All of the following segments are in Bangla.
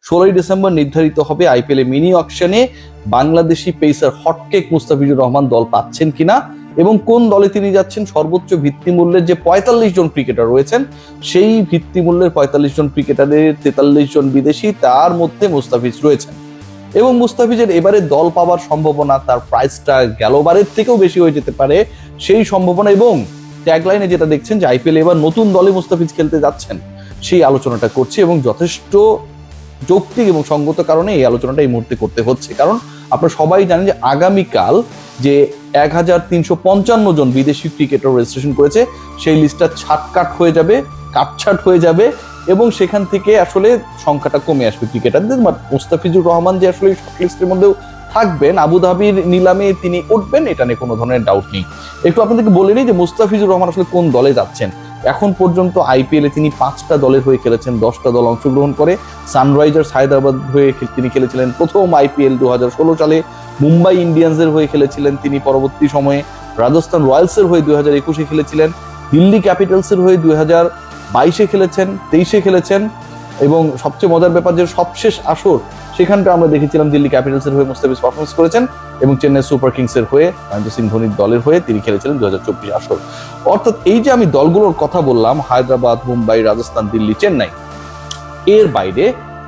16 ডিসেম্বর নির্ধারিত হবে আইপিএল মিনি অকশনে বাংলাদেশি পেসার হটকেক মুস্তাফিজুর রহমান দল পাচ্ছেন কিনা এবং কোন দলে তিনি যাচ্ছেন। সর্বোচ্চ ভিত্তিমূল্যের যে 45 জন ক্রিকেটার রয়েছেন সেই ভিত্তিমূল্যের 45 জন ক্রিকেটারের 43 জন বিদেশি, তার মধ্যে মুস্তাফিজ রয়েছেন এবং মুস্তাফিজের এবারে দল পাওয়ার সম্ভাবনা, তার প্রাইসটা গেলবারের থেকেও বেশি হয়ে যেতে পারে সেই সম্ভাবনা। এবং ট্যাগলাইনে যেটা দেখছেন যে আইপিএল এবার নতুন দলে মুস্তাফিজ খেলতে যাচ্ছেন, সেই আলোচনাটা করছি এবং যথেষ্ট যৌক্তিক এবং সঙ্গত কারণে এই আলোচনাটা এই মুহূর্তে করতে হচ্ছে। কারণ আপনারা সবাই জানেন যে আগামীকাল যে 1355 জন বিদেশি ক্রিকেটার রেজিস্ট্রেশন করেছে সেই লিস্টটা ছাটকাট হয়ে যাবে, কাটছাট হয়ে যাবে এবং সেখান থেকে আসলে সংখ্যাটা কমে আসবে ক্রিকেটারদের। বাট মুস্তাফিজুর রহমান যে আসলে শর্ট লিস্টের মধ্যেও থাকবেন, আবুধাবির নিলামে তিনি উঠবেন, এটা নিয়ে কোনো ধরনের ডাউট নেই। একটু আপনাদেরকে বলে নিই যে মুস্তাফিজুর রহমান আসলে কোন দলে যাচ্ছেন। এখন পর্যন্ত আইপিএলে তিনি 5টা দলের হয়ে খেলেছেন, 10টা দল অংশগ্রহণ করে। সানরাইজার্স হায়দ্রাবাদ হয়ে তিনি খেলেছিলেন প্রথম আইপিএল 2016 সালে, মুম্বাই ইন্ডিয়ান্সের হয়ে খেলেছিলেন তিনি পরবর্তী সময়ে, রাজস্থান রয়্যালসের হয়ে 2021-এ খেলেছিলেন, দিল্লি ক্যাপিটালসের হয়ে 2022-এ খেলেছেন, 23-এ খেলেছেন এবং সবচেয়ে মজার ব্যাপার যে সবশেষ আসর সেখানটা আমরা দেখেছিলাম দিল্লি ক্যাপিটালসের হয়ে মুস্তাফিজ পারফরমেন্স করেছেন এবং চেন্নাই সুপার কিংসের হয়ে মহেন্দ্র সিং ধোনির দলের হয়ে তিনি খেলেছিলেন 2024 আসর। অর্থাৎ এই যে আমি দলগুলোর কথা বললাম, হায়দ্রাবাদ, মুম্বাই, রাজস্থান, দিল্লি, চেন্নাই, এর বাইরে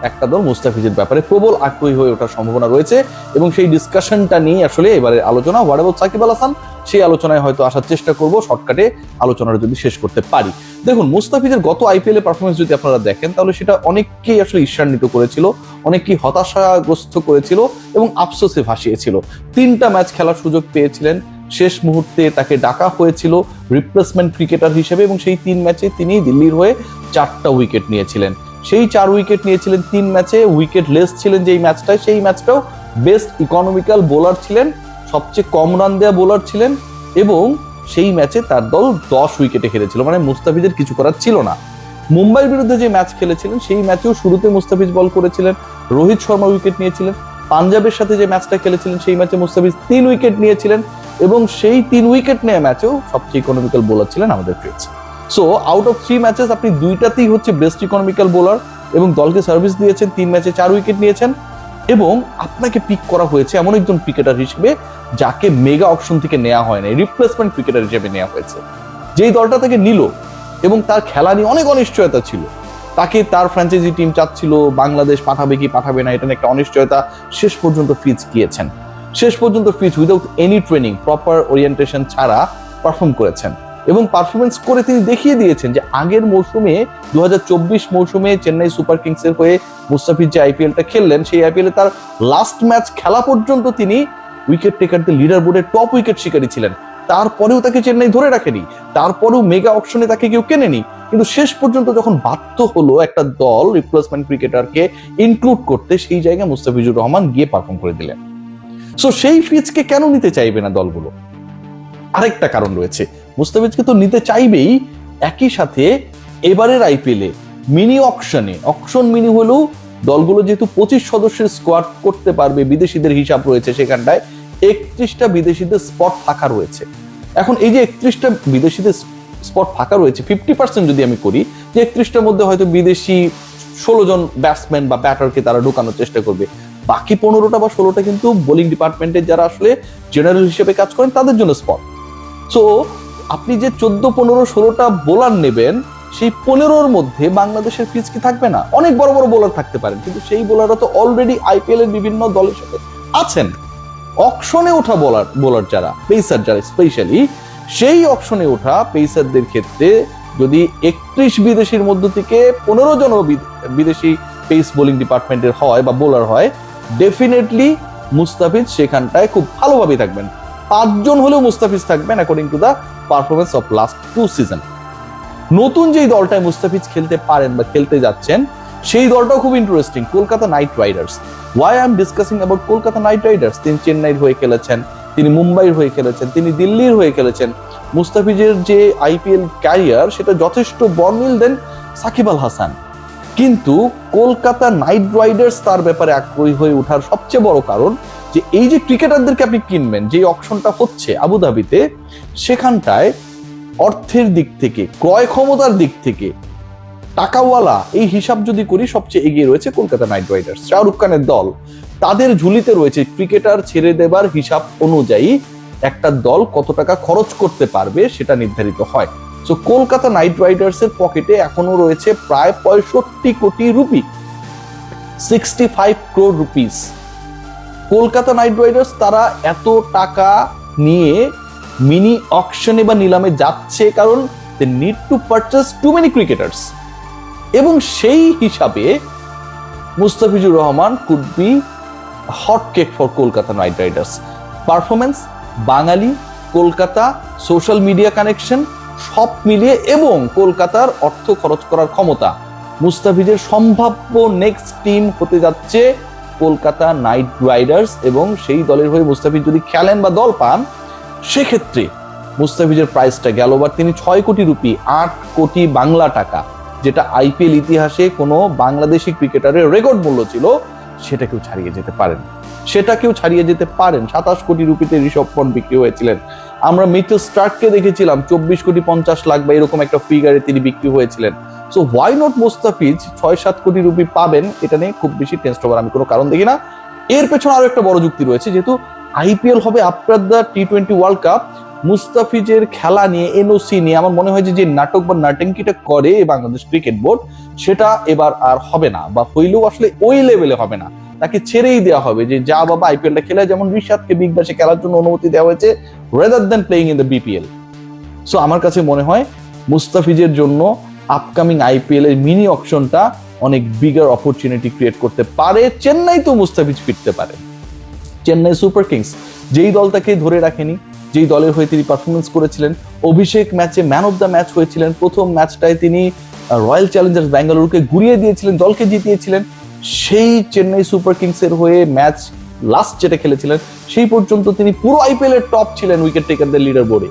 একটা দল মুস্তাফিজের ব্যাপারে প্রবল আগ্রহী হয়ে ওঠার সম্ভাবনা রয়েছে এবং সেই ডিসকাশনটা নিয়ে আসলে এবারে আলোচনা হোয়াট অ্যাবাউট সাকিব আল হাসান, সেই আলোচনায় হয়তো আসার চেষ্টা করব শর্টকাটে আলোচনাটা যদি শেষ করতে পারি। দেখুন, মুস্তাফিজের গত আইপিএল এর পারফরমেন্স যদি আপনারা দেখেন তাহলে সেটা অনেককেই আসলে ঈর্ষান্বিত করেছিল, অনেককেই হতাশাগ্রস্ত করেছিল এবং আফসোসে ভাসিয়েছিল। 3টা ম্যাচ খেলার সুযোগ পেয়েছিলেন, শেষ মুহূর্তে তাকে ডাকা হয়েছিল রিপ্লেসমেন্ট ক্রিকেটার হিসেবে এবং সেই 3 ম্যাচে তিনি দিল্লির হয়ে 4টা উইকেট নিয়েছিলেন। সেই 4 উইকেট নিয়েছিলেন 3 ম্যাচে, উইকেট লেস ছিলেন যেই ম্যাচটায়, সেই ম্যাচটাও বেস্ট ইকোনমিক্যাল বোলার ছিলেন, সবচেয়ে কম রান দেওয়া বোলার ছিলেন এবং সেই ম্যাচে তার দল 10 উইকেটে হেরেছিল, মানে মুস্তাফিজের কিছু করার ছিল না। মুম্বাইয়ের বিরুদ্ধে যে ম্যাচ খেলেছিলেন সেই ম্যাচেও শুরুতে মুস্তাফিজ বল করেছিলেন, রোহিত শর্মা উইকেট নিয়েছিলেন। পাঞ্জাবের সাথে যে ম্যাচটা খেলেছিলেন সেই ম্যাচে মুস্তাফিজ 3 উইকেট নিয়েছিলেন এবং সেই 3 উইকেট নেওয়া ম্যাচেও সবচেয়ে ইকোনমিক্যাল বোলার ছিলেন আমাদের ফিটজ। সো আউট অফ 3 ম্যাচেস আপনি 2টাতেই হচ্ছে বেস্ট ইকোনমিক্যাল বোলার এবং দলকে সার্ভিস দিয়েছেন, 3 ম্যাচে 4 উইকেট নিয়েছেন এবং আপনাকে পিক করা হয়েছে এমন একজন ক্রিকেটার হিসেবে যাকে মেগা অকশন থেকে নেওয়া হয় না, রিপ্লেসমেন্ট ক্রিকেটার হিসেবে নেওয়া হয়েছে। যেই দলটা তাকে নিল এবং তার খেলা নিয়ে অনেক অনিশ্চয়তা ছিল, তাকে তার ফ্র্যাঞ্চাইজি টিম চাচ্ছিল, বাংলাদেশ পাঠাবে কি পাঠাবে না এটা নিয়ে একটা অনিশ্চয়তা, শেষ পর্যন্ত ফিজ গিয়েছেন, শেষ পর্যন্ত Fizz without any training, proper orientation ছাড়া পারফর্ম করেছেন এবং পারফরমেন্স করে তিনি দেখিয়ে দিয়েছেন যে আগের মৌসুমে 2024 মৌসুমে চেন্নাই সুপার কিংসের হয়ে মুস্তাফিজ যে আইপিএলটা খেললেন সেই আইপিএলে তার লাস্ট ম্যাচ খেলা পর্যন্ত তিনি উইকেট টেকারদের লিডার বোর্ডের টপ উইকেট শিকারী ছিলেন। তারপরেও তাকে চেন্নাই ধরে রাখেনি, তারপরেও মেগা অকশনে তাকে কেউ কেনেনি, কিন্তু শেষ পর্যন্ত যখন বাধ্য হলো একটা দল রিপ্লেসমেন্ট ক্রিকেটারকে ইনক্লুড করতে, সেই জায়গায় মুস্তাফিজুর রহমান গিয়ে পারফর্ম করে দিলেন। সো সেই ফিজকে কেন নিতে চাইবে না দলগুলো? আরেকটা কারণ রয়েছে, মুস্তাফিজকে তো নিতে চাইবেই, একই সাথে এবারের আইপিএলে মিনি অকশনে, অকশন মিনি হলেও দলগুলো যেহেতু 25 সদস্যের স্কোয়াড করতে পারবে, বিদেশিদের হিসাব রয়েছে সেখানটায়, 31টা বিদেশিদের স্পট ফাঁকা রয়েছে। এখন এই যে 31টা বিদেশিদের স্পট ফাঁকা রয়েছে, 50% যদি আমি করি যে 31টার মধ্যে হয়তো বিদেশি 16 জন ব্যাটসম্যান বা ব্যাটারকে তারা ঢোকানোর চেষ্টা করবে, বাকি 15টা বা 16টা কিন্তু বোলিং ডিপার্টমেন্টের যারা আসলে জেনারেল হিসেবে কাজ করেন তাদের জন্য স্পট। সো আপনি যে 14, 15, 16টা বোলার নেবেন, সেই 15-র মধ্যে বাংলাদেশের ফিজ কি থাকবে না? অনেক বড় বড় বোলার থাকতে পারেন, কিন্তু সেই বোলাররা তো অলরেডি আইপিএল এর বিভিন্ন দলের সাথে আছেন। অকশনে ওঠা বোলার যারা, পেসার যারা স্পেশালি, সেই অকশনে ওঠা পেসারদের ক্ষেত্রে যদি 31 বিদেশির মধ্য থেকে 15 জন বিদেশি পেস বোলিং ডিপার্টমেন্টের হয় বা বোলার হয়, ডেফিনেটলি মুস্তাফিজ সেখানটায় খুব ভালোভাবে থাকবেন। 5 জন হলেও মুস্তাফিজ থাকবেন according to the performance of last 2 season. নতুন যেই দলটায় মুস্তাফিজ খেলতে পারেন বা খেলতে যাচ্ছেন সেই দলটাও খুব interesting, Kolkata Knight Riders. Why I am discussing about Kolkata Knight Riders? তিনি চেন্নাইয়ের হয়ে খেলেছেন, তিনি মুম্বাইয়ের হয়ে খেলেছেন, তিনি দিল্লির হয়ে খেলেছেন। মুস্তাফিজের যে আইপিএল ক্যারিয়ার সেটা যথেষ্ট বর্ণিল দেন সাকিব আল হাসান, কিন্তু কলকাতা নাইট রাইডার্স তার ব্যাপারে আগ্রহী হয়ে ওঠার সবচেয়ে বড় কারণ যে এই যে ক্রিকেটারদেরকে আপনি কিনবেন, যে অকশনটা হচ্ছে আবুধাবিতে, সেখানটায় অর্থের দিক থেকে, ক্রয় ক্ষমতার দিক থেকে টাকাওয়ালা এই হিসাব যদি করি সবচেয়ে এগিয়ে রয়েছে কলকাতা নাইট রাইডার্স। শাহরুখ খানের দল, তাদের ঝুলিতে রয়েছে ক্রিকেটার ছেড়ে দেবার হিসাব অনুযায়ী একটা দল কত টাকা খরচ করতে পারবে সেটা নির্ধারিত হয়। সো কলকাতা নাইট রাইডার্স এর পকেটে এখনো রয়েছে প্রায় 65 কোটি rupee, 65 crore rupees. Kolkata Knight Riders তারা এত টাকা নিয়ে মিনি অকশনে বা নিলামে যাচ্ছে কারণ they need to purchase too many cricketers, এবং সেই হিসাবে Mustafizur Rahman could be hot cake for Kolkata Knight Riders. Performance, বাঙালি, কলকাতা, সোশ্যাল মিডিয়া কানেকশন সব মিলিয়ে এবং কলকাতার অর্থ খরচ করার ক্ষমতা, মুস্তাফিজের সম্ভাব্য নেক্সট টিম হতে যাচ্ছে কলকাতা নাইট রাইডার্স। এবং সেই দলের হয়ে মুস্তাফিজ যদি খেলেন বা দল পান, সেক্ষেত্রে মুস্তাফিজের প্রাইসটা গেলবার তিনি 6 কোটি রুপি, 8 কোটি বাংলা টাকা, যেটা আইপিএল ইতিহাসে কোনো বাংলাদেশি ক্রিকেটারের রেকর্ড মূল্য ছিল, সেটাকেও ছাড়িয়ে যেতে পারেন। 27 কোটি রুপিতে ঋষভ পন্ট বিক্রি হয়েছিলেন। আমরা মিচেল স্টার্ককে দেখেছিলাম 24 কোটি 50 লাখ বা এরকম একটা ফিগারে তিনি বিক্রি হয়েছিলেন। সো হোয়াই নট মুস্তাফিজ 6-7 কোটি রুপি পাবেন, এটা নিয়ে খুব বেশি টেনশন হওয়ার আমি কোনো কারণ দেখি না। এর পেছনে আরো একটা বড় যুক্তি রয়েছে, যেহেতু আইপিএল হবে আফটার দ্য টি-20 ওয়ার্ল্ড কাপ, মুস্তাফিজের খেলা নিয়ে, এনওসি নিয়ে আমার মনে হয় যে নাটক বা নাটঙ্কিটা করে বাংলাদেশ ক্রিকেট বোর্ড, সেটা এবার আর হবে না, বা হইলেও আসলে ওই লেভেলে হবে না। তাকে ছেড়েই দেওয়া হবে যে যা বাবা আইপিএলটা খেলে, যেমন রিশাদকে বিগ ব্যাশে খেলার জন্য অনুমতি দেওয়া হয়েছে rather than playing in the BPL. So আমার কাছে মনে হয় মুস্তাফিজের জন্য আপকামিং আইপিএল এর মিনি অকশনটা অনেক বিগার অপরচুনিটি ক্রিয়েট করতে পারে। চেন্নাই তো মুস্তাফিজ ফিরতে পারে। চেন্নাই সুপার কিংস যেই দলটাকে ধরে রাখেনি, যেই দলের হয়ে তিনি পারফরমেন্স করেছিলেন, অভিষেক ম্যাচে ম্যান অফ দ্য ম্যাচ হয়েছিলেন, প্রথম ম্যাচটায় তিনি রয়্যাল চ্যালেঞ্জার্স ব্যাঙ্গালুরুকে ঘুরিয়ে দিয়েছিলেন, দলকে জিতিয়েছিলেন, সেই চেন্নাই সুপার কিংস এর হয়ে ম্যাচ লাস্ট যেটা খেলেছিলেন সেই পর্যন্ত তিনি পুরো আইপিএল এর টপ ছিলেন উইকেট টেকারদের লিডার বোর্ডে,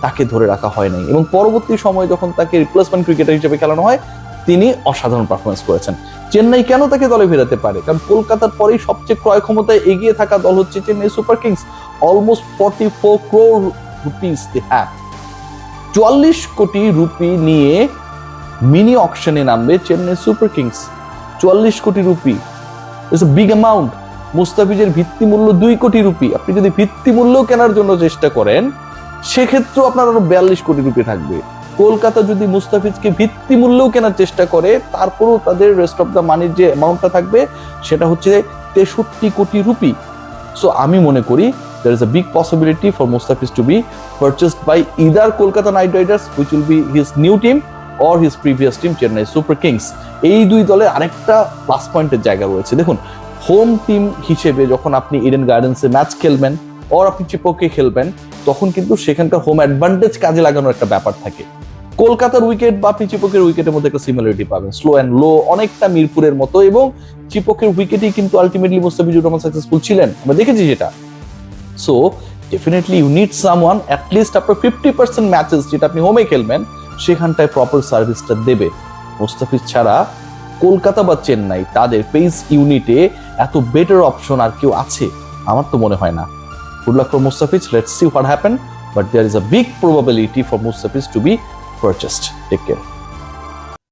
তাকে ধরে রাখা হয় নাই। এবং পরবর্তী সময়ে যখন তাকে রিপ্লেসমেন্ট ক্রিকেটার হিসেবে খেলানো হয়, তিনি অসাধারণ পারফরমেন্স করেছেন। চেন্নাই কেন তাকে দলে ফেরাতে পারে? কারণ কলকাতার পরেই সবচেয়ে ক্রয় ক্ষমতায় এগিয়ে থাকা দল হচ্ছে Chennai Super Kings. Almost 44 crore rupees they have. 44 কোটি রুপি নিয়ে মিনি অকশনে নামবে চেন্নাই সুপার কিংস। 44 কোটি rupee it's a big amount. মুস্তাফিজের ভিত্তি মূল্য 2 কোটি রুপি। আপনি যদি ভিত্তি মূল্য কেনার জন্য চেষ্টা করেন, সেক্ষেত্রেও আপনার আরো 42 কোটি রুপি থাকবে। কলকাতা যদি মুস্তাফিজকে ভিত্তি মূল্যও কেনার চেষ্টা করে, তারপরও তাদের রেস্ট অফ দ্য মানির যে অ্যামাউন্টটা থাকবে সেটা হচ্ছে 63 কোটি রুপি। সো আমি মনে করি there is a big possibility for Mustafiz to be purchased by either Kolkata Knight Riders, which will be his new team, or his previous team Chennai Super Kings. এই দুই দলের আরেকটা প্লাস পয়েন্টের জায়গা রয়েছে। দেখুন, হোম টিম হিসেবে যখন আপনি ইডেন গার্ডেন্সে ম্যাচ খেলবেন or আপনি চিপকে খেলবেন, তখন কিন্তু সেখানকার হোম অ্যাডভান্টেজ কাজে লাগানোর একটা ব্যাপার থাকে। কলকাতার উইকেট বা আপনি চিপকের উইকেটের মধ্যে একটা সিমিলারিটি পাবেন, স্লো অ্যান্ড লো, অনেকটা মিরপুরের মতো। এবং চিপকের উইকেটেই কিন্তু আলটিমেটলি মুস্তাফিজুর রহমান সাকসেসফুল ছিলেন, আমরা দেখেছি সেটা। So definitely you need someone at least আপনার 50% ম্যাচেস যেটা আপনি হোমে খেলবেন সেখানটায় প্রপার সার্ভিসটা দেবে। মুস্তাফিজ ছাড়া কলকাতা বা চেন্নাই তাদের পেস ইউনিটে এত বেটার অপশন আর কেউ আছে আমার তো মনে হয় না। Good luck for Mustafiz, let's see what happen, but there is a big probability for Mustafiz to be purchased. Take care.